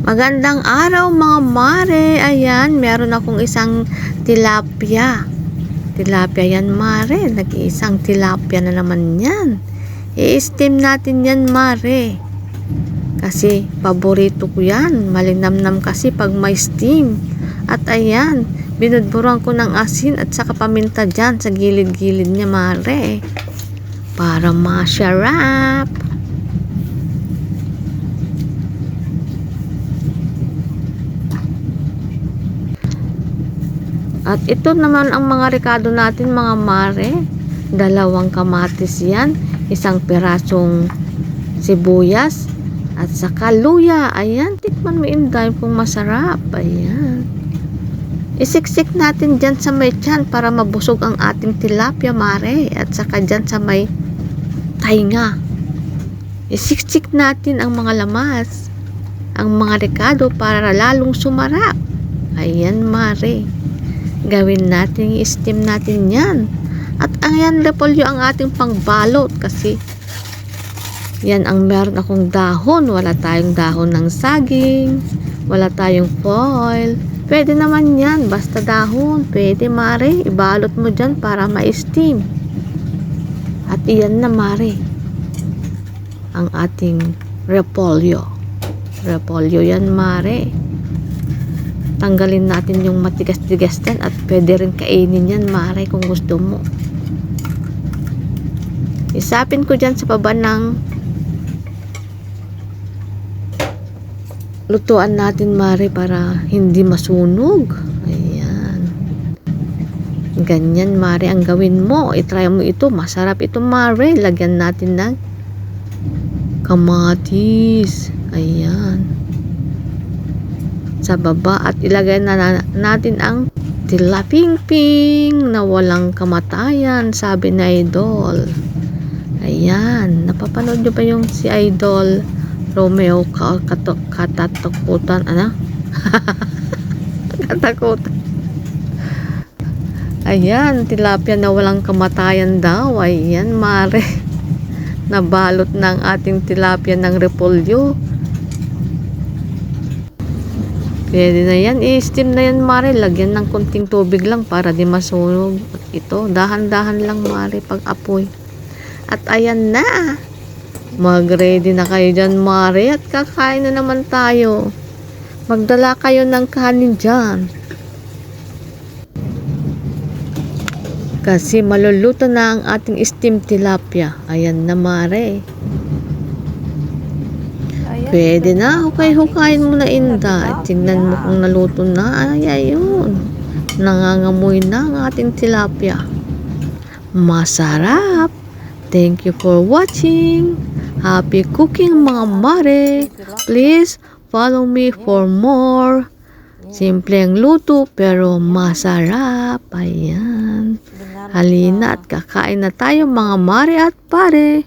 Magandang araw mga mare. Ayan, meron akong isang tilapia. Tilapia yan mare. Nag-iisang tilapia na naman yan. I-steam natin yan mare. Kasi paborito ko yan. Malinamnam kasi pag may steam. At ayan, binudburan ko ng asin at saka paminta dyan sa gilid-gilid niya mare. Para masarap. At ito naman ang mga rekado natin mga mare. 2 kamatis yan, 1 pirasong sibuyas, at saka luya. Ayan, tikman mo inday kung masarap. Ayan. Isiksik natin dyan sa may tiyan para mabusog ang ating tilapia mare. At saka dyan sa may tainga. Isiksik natin ang mga lamas, ang mga rekado para lalong sumarap. Ayan mare. Gawin natin, i-steam natin yan. At ayan, repolyo ang ating pangbalot kasi yan ang meron akong dahon. Wala tayong dahon ng saging, wala tayong foil. Pwede naman yan, basta dahon. Pwede mare, ibalot mo dyan para ma-steam. At iyan na mare ang ating repolyo. Repolyo yan mare. Tanggalin natin yung matigas-tigas din at pwede rin kainin yan mare kung gusto mo. Isapin ko dyan sa baba ng lutuan natin mare para hindi masunog. Ayan. Ganyan mare ang gawin mo. I-try mo ito. Masarap ito mare. Lagyan natin ng kamatis. Ayan. Sa baba at ilagay na natin ang tilaping-ping na walang kamatayan, sabi na Idol. Ayan, napapanood nyo ba yung si Idol Romeo Katatakutan, ano? Katakutan. Ayan, tilapia na walang kamatayan daw. Ayan mare, nabalot ng ating tilapia ng repolyo. Pwede na yan, i-steam na yan mare. Lagyan ng konting tubig lang para di masunog. Ito, dahan-dahan lang mare pag apoy. At ayan na, mag-ready na kayo dyan mare. At kakain na naman tayo. Magdala kayo ng kanin dyan, kasi maluluto na ang ating steam tilapia. Ayan na mare. Pwede na, hukay-hukayin mo na inday. Tingnan mo kung naluto na. Ay, ayun. Nangangamoy na ang ating tilapia. Masarap. Thank you for watching. Happy cooking mga mare. Please follow me for more. Simpleng luto pero masarap. Ayan. Halina at kakain na tayo mga mare at pare.